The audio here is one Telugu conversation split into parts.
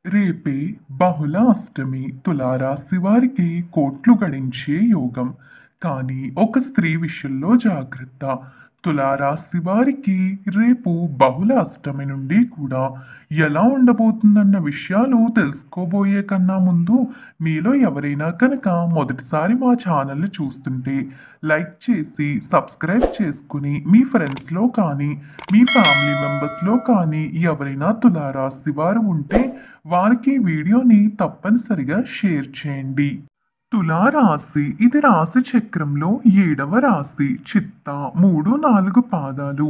రేపే బహుళ అష్టమి తులారాశి వారికి కోట్లు గడించే యోగం. కానీ ఒక స్త్రీ విషయంలో జాగ్రత్త. తులారాశి వారికి రేపు బహుళ అష్టమి నుండి కూడా ఎలా ఉండబోతుందన్న విషయాలు తెలుసుకోబోయే కన్నా ముందు మీలో ఎవరైనా కనుక మొదటిసారి మా ఛానల్ని చూస్తుంటే లైక్ చేసి సబ్స్క్రైబ్ చేసుకుని మీ ఫ్రెండ్స్లో కానీ మీ ఫ్యామిలీ మెంబర్స్లో కానీ ఎవరైనా తులారాశి వారు ఉంటే వారికి ఈ వీడియోని తప్పనిసరిగా షేర్ చేయండి. తులారాశి ఇది రాశి చక్రంలో 7వ రాశి. చిత్త 3, 4 పాదాలు,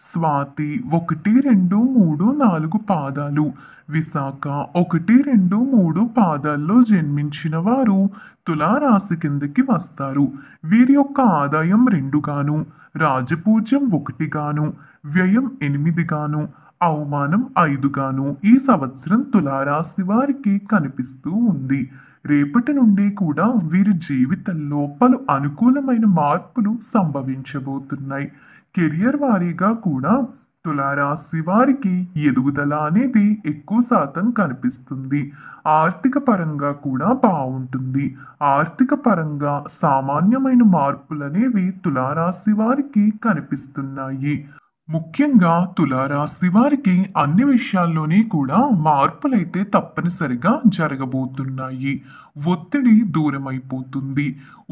స్వాతి 1, 2, 3, 4 పాదాలు, విశాఖ 1, 2, 3 పాదాల్లో జన్మించిన వారు తులారాశి కిందకి వస్తారు. వీరి యొక్క ఆదాయం 2 గాను, రాజపూజ్యం 1 గాను, వ్యయం 8 గాను, అవమానం 5 గాను ఈ సంవత్సరం తులారాశి వారికి కనిపిస్తూ ఉంది. రేపటి నుండి కూడా వీరి జీవితంలో పలు అనుకూలమైన మార్పులు సంభవించబోతున్నాయి. కెరియర్ వారీగా కూడా తులారాశి వారికి ఎదుగుదల అనేది ఎక్కువ శాతం కనిపిస్తుంది. ఆర్థిక పరంగా కూడా బాగుంటుంది. ఆర్థిక పరంగా సామాన్యమైన మార్పులు అనేవి తులారాశి వారికి కనిపిస్తున్నాయి. ముఖ్యంగా తులారాశి వారికి అన్ని విషయాల్లోని కూడా మార్పులైతే తప్పనిసరిగా జరగబోతున్నాయి. ఒత్తిడి దూరమైపోతుంది.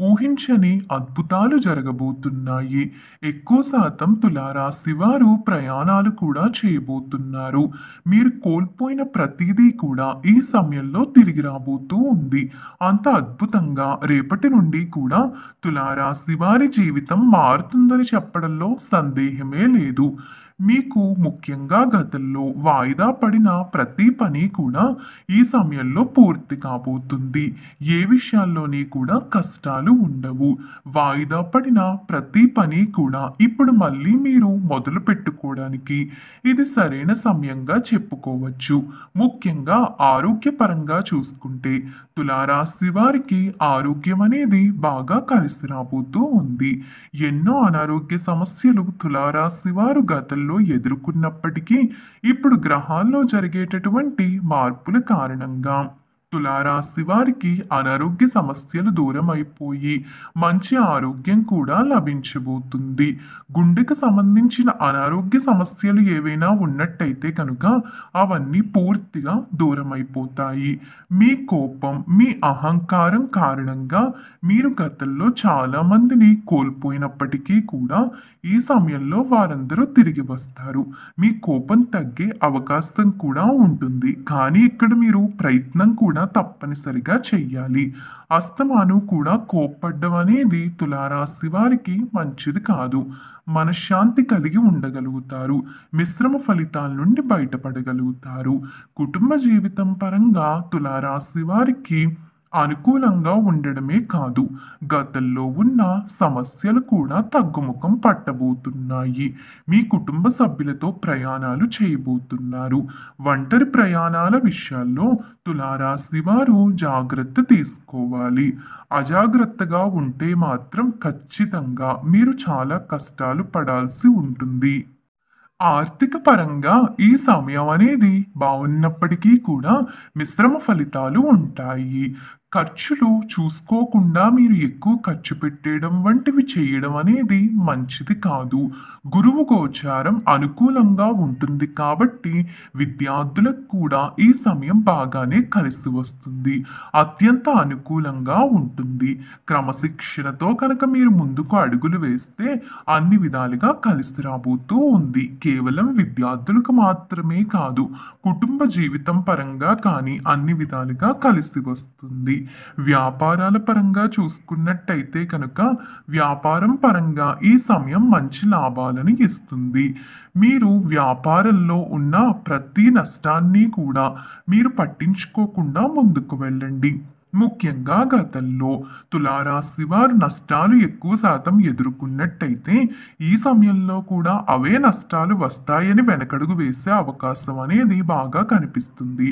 ఊహించని అద్భుతాలు జరగబోతున్నాయి. ఎక్కువ శాతం తులారాశి వారు ప్రయాణాలు కూడా చేయబోతున్నారు. మీరు కోల్పోయిన ప్రతిదీ కూడా ఈ సమయంలో తిరిగి రాబోతూ ఉంది. అంత అద్భుతంగా రేపటి నుండి కూడా తులారాశి వారి జీవితం మారుతుందని చెప్పడంలో సందేహమే లేదు. మీకు ముఖ్యంగా గతంలో వాయిదా పడిన ప్రతి పని కూడా ఈ సమయంలో పూర్తి కాబోతుంది. ఏ విషయాల్లోని కూడా కష్టాలు ఉండవు. వాయిదా పడిన ప్రతి పని కూడా ఇప్పుడు మళ్ళీ మీరు మొదలు పెట్టుకోవడానికి ఇది సరైన సమయంగా చెప్పుకోవచ్చు. ముఖ్యంగా ఆరోగ్యపరంగా చూసుకుంటే తులారాశి వారికి ఆరోగ్యం అనేది బాగా కలిసి రాబోతూ ఉంది. ఎన్నో అనారోగ్య సమస్యలు తులారాశి వారు గతంలో ఎదుర్కొన్నప్పటికీ ఇప్పుడు గ్రహాల్లో జరిగేటటువంటి మార్పుల కారణంగా తులారాశి వారికి అనారోగ్య సమస్యలు దూరం అయిపోయి మంచి ఆరోగ్యం కూడా లభించబోతుంది. గుండెకు సంబంధించిన అనారోగ్య సమస్యలు ఏవైనా ఉన్నట్టయితే కనుక అవన్నీ పూర్తిగా దూరం అయిపోతాయి. మీ కోపం, మీ అహంకారం కారణంగా మీరు గతంలో చాలా మందిని కోల్పోయినప్పటికీ కూడా ఈ సమయంలో వారందరూ తిరిగి వస్తారు. మీ కోపం తగ్గే అవకాశం కూడా ఉంటుంది. కానీ ఇక్కడ మీరు ప్రయత్నం కూడా తప్పనిసరిగా చెయ్యాలి. అస్తమాను కూడా కోప్పడ్డం అనేది తులారాశి వారికి మంచిది కాదు. మనశ్శాంతి కలిగి ఉండగలుగుతారు. మిశ్రమ ఫలితాల నుండి బయటపడగలుగుతారు. కుటుంబ జీవితం పరంగా తులారాశి వారికి అనుకూలంగా ఉండడమే కాదు, గతంలో ఉన్న సమస్యలు కూడా తగ్గుముఖం పట్టబోతున్నాయి. మీ కుటుంబ సభ్యులతో ప్రయాణాలు చేయబోతున్నారు. ఒంటరి ప్రయాణాల విషయాల్లో తులారాశి వారు జాగ్రత్త తీసుకోవాలి. అజాగ్రత్తగా ఉంటే మాత్రం ఖచ్చితంగా మీరు చాలా కష్టాలు పడాల్సి ఉంటుంది. ఆర్థిక పరంగా ఈ సమయం అనేది బాగున్నప్పటికీ కూడా మిశ్రమ ఫలితాలు ఉంటాయి. ఖర్చులు చూసుకోకుండా మీరు ఎక్కువ ఖర్చు పెట్టేయడం వంటివి చేయడం అనేది మంచిది కాదు. గురువు గోచారం అనుకూలంగా ఉంటుంది కాబట్టి విద్యార్థులకు కూడా ఈ సమయం బాగానే కలిసి వస్తుంది. అత్యంత అనుకూలంగా ఉంటుంది. క్రమశిక్షణతో కనుక మీరు ముందుకు అడుగులు వేస్తే అన్ని విధాలుగా కలిసి రాబోతూ ఉంది. కేవలం విద్యార్థులకు మాత్రమే కాదు, కుటుంబ జీవితం పరంగా కానీ అన్ని విధాలుగా కలిసి వస్తుంది. వ్యాపారాల పరంగా చూసుకున్నట్టయితే కనుక వ్యాపారం పరంగా ఈ సమయం మంచి లాభాలను ఇస్తుంది. మీరు వ్యాపారంలో ఉన్న ప్రతి నష్టాన్ని కూడా మీరు పట్టించుకోకుండా ముందుకు వెళ్ళండి. ముఖ్యంగా గతంలో తులారాశి వారు నష్టాలు ఎక్కువ శాతం ఎదుర్కొన్నట్టయితే ఈ సమయంలో కూడా అవే నష్టాలు వస్తాయని వెనకడుగు వేసే అవకాశం అనేది బాగా కనిపిస్తుంది.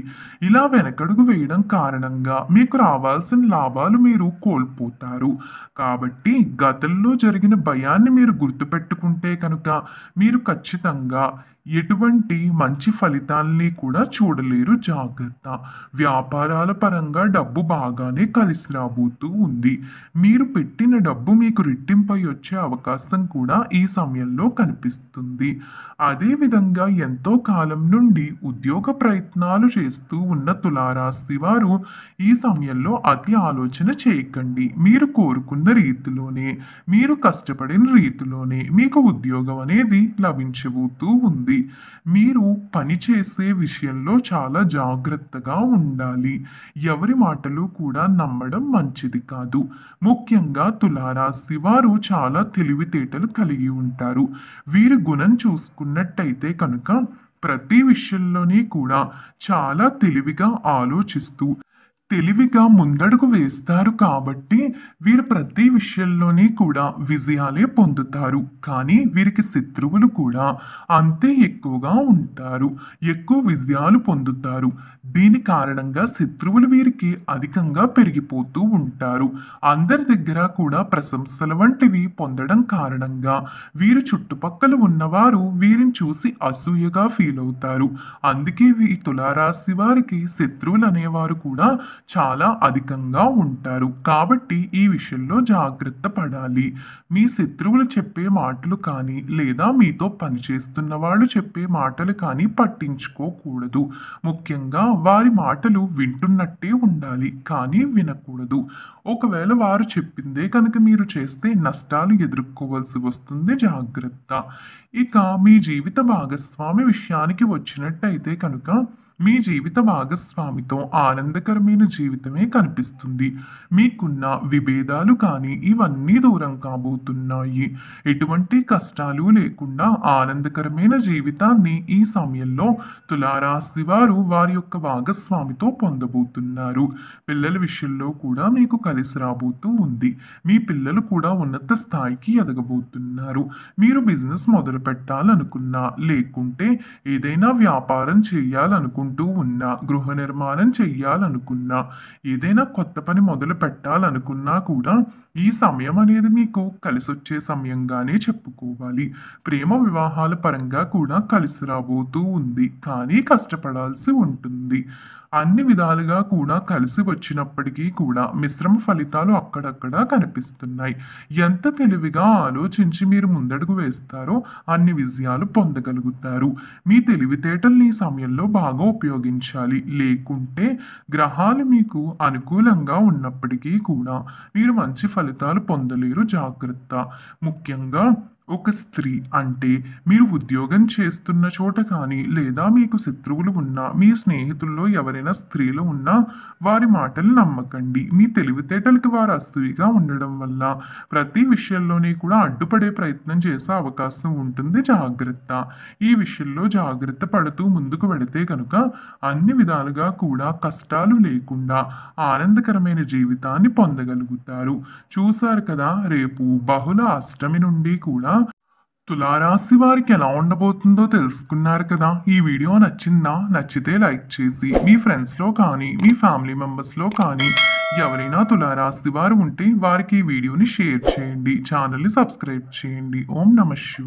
ఇలా వెనకడుగు వేయడం కారణంగా మీకు రావాల్సిన లాభాలు మీరు కోల్పోతారు. కాబట్టి గతంలో జరిగిన భయాన్ని మీరు గుర్తుపెట్టుకుంటే కనుక మీరు ఖచ్చితంగా ఎటువంటి మంచి ఫలితాల్ని కూడా చూడలేరు. జాగ్రత్త. వ్యాపారాల పరంగా డబ్బు బాగానే కలిసి రాబోతూ ఉంది. మీరు పెట్టిన డబ్బు మీకు రెట్టింపై వచ్చే అవకాశం కూడా ఈ సమయంలో కనిపిస్తుంది. అదేవిధంగా ఎంతో కాలం నుండి ఉద్యోగ ప్రయత్నాలు చేస్తూ ఉన్న తులారాశి వారు ఈ సమయంలో అతి ఆలోచన చేయకండి. మీరు కోరుకున్న రీతిలోనే, మీరు కష్టపడిన రీతిలోనే మీకు ఉద్యోగం అనేది లభించబోతూ ఉంది. మీరు పని చేసే విషయంలో చాలా జాగ్రత్తగా ఉండాలి. ఎవరి మాటలు కూడా నమ్మడం మంచిది కాదు. ముఖ్యంగా తులారాశి వారు చాలా తెలివితేటలు కలిగి ఉంటారు. వీరి గుణం చూసుకున్నట్టయితే కనుక ప్రతి విషయంలోని కూడా చాలా తెలివిగా ఆలోచిస్తూ తెలివిగా ముందడుగు వేస్తారు కాబట్టి వీరు ప్రతి విషయంలోని కూడా విజయాలే పొందుతారు. కానీ వీరికి శత్రువులు కూడా అంతే ఎక్కువగా ఉంటారు. ఎక్కువ విజయాలు పొందుతారు. దీని కారణంగా శత్రువులు వీరికి అధికంగా పెరిగిపోతూ ఉంటారు. అందరి దగ్గర కూడా ప్రశంసల వంటివి పొందడం కారణంగా వీరు చుట్టుపక్కల ఉన్నవారు వీరిని చూసి అసూయగా ఫీల్ అవుతారు. అందుకే ఈ తులారాశి వారికి శత్రువులు అనేవారు కూడా చాలా అధికంగా ఉంటారు. కాబట్టి ఈ విషయంలో జాగ్రత్త పడాలి. మీ శత్రువులు చెప్పే మాటలు కానీ లేదా మీతో పనిచేస్తున్న వాళ్ళు చెప్పే మాటలు కానీ పట్టించుకోకూడదు. ముఖ్యంగా వారి మాటలు వింటున్నట్టే ఉండాలి కానీ వినకూడదు. ఒకవేళ వారు చెప్పిందే కనుక మీరు చేస్తే నష్టాలు ఎదుర్కోవాల్సి వస్తుంది. జాగ్రత్త. ఇక మీ జీవిత భాగస్వామి విషయానికి వచ్చినట్టయితే కనుక మీ జీవిత భాగస్వామితో ఆనందకరమైన జీవితమే కనిపిస్తుంది. మీకున్న విభేదాలు కానీ ఇవన్నీ దూరం కాబోతున్నాయి. ఎటువంటి కష్టాలు లేకుండా ఆనందకరమైన జీవితాన్ని ఈ సమయంలో తులారాశి వారు వారి యొక్క భాగస్వామితో పొందబోతున్నారు. పిల్లల విషయంలో కూడా మీకు కలిసి రాబోతూ ఉంది. మీ పిల్లలు కూడా ఉన్నత స్థాయికి ఎదగబోతున్నారు. మీరు బిజినెస్ మొదలు పెట్టాలనుకున్నా లేకుంటే ఏదైనా వ్యాపారం చేయాలనుకుంటూ ఉన్నా, గృహ నిర్మాణం చెయ్యాలనుకున్నా, ఏదైనా కొత్త పని మొదలు పెట్టాలనుకున్నా కూడా ఈ సమయం అనేది మీకు కలిసొచ్చే సమయంగానే చెప్పుకోవాలి. ప్రేమ వివాహాల పరంగా కూడా కలిసి రాబోతూ ఉంది. కానీ కష్టపడాల్సి ఉంటుంది. అన్ని విధాలుగా కూడా కలిసి వచ్చినప్పటికీ కూడా మిశ్రమ ఫలితాలు అక్కడక్కడ కనిపిస్తున్నాయి. ఎంత తెలివిగా ఆలోచించి మీరు ముందడుగు వేస్తారో అన్ని విజయాలు పొందగలుగుతారు. మీ తెలివితేటల్ని ఈ సమయంలో బాగా ఉపయోగించాలి. లేకుంటే గ్రహాలు మీకు అనుకూలంగా ఉన్నప్పటికీ కూడా మీరు మంచి ఫలితాలు పొందలేరు. జాగ్రత్త. ముఖ్యంగా ఒక స్త్రీ అంటే మీరు ఉద్యోగం చేస్తున్న చోట కానీ లేదా మీకు శత్రువులు ఉన్నా, మీ స్నేహితుల్లో ఎవరైనా స్త్రీలు ఉన్నా వారి మాటలు నమ్మకండి. మీ తెలివితేటలకు వారు అసూయగా ఉండడం వల్ల ప్రతి విషయంలోని కూడా అడ్డుపడే ప్రయత్నం చేసే అవకాశం ఉంటుంది. జాగ్రత్త. ఈ విషయంలో జాగ్రత్త పడుతూ ముందుకు వెళితే కనుక అన్ని విధాలుగా కూడా కష్టాలు లేకుండా ఆనందకరమైన జీవితాన్ని పొందగలుగుతారు. చూశారు కదా, రేపు బహుళ అష్టమి నుండి కూడా తులారాశి వారికి ఎలా ఉండబోతుందో తెలుసుకున్నారు కదా. ఈ వీడియో నచ్చిందా? నచ్చితే లైక్ చేసి మీ ఫ్రెండ్స్లో కానీ మీ ఫ్యామిలీ మెంబర్స్లో కానీ ఎవరైనా తులారాశి వారు ఉంటే వారికి ఈ వీడియోని షేర్ చేయండి. ఛానల్ని సబ్స్క్రైబ్ చేయండి. ఓం నమః శివాయ.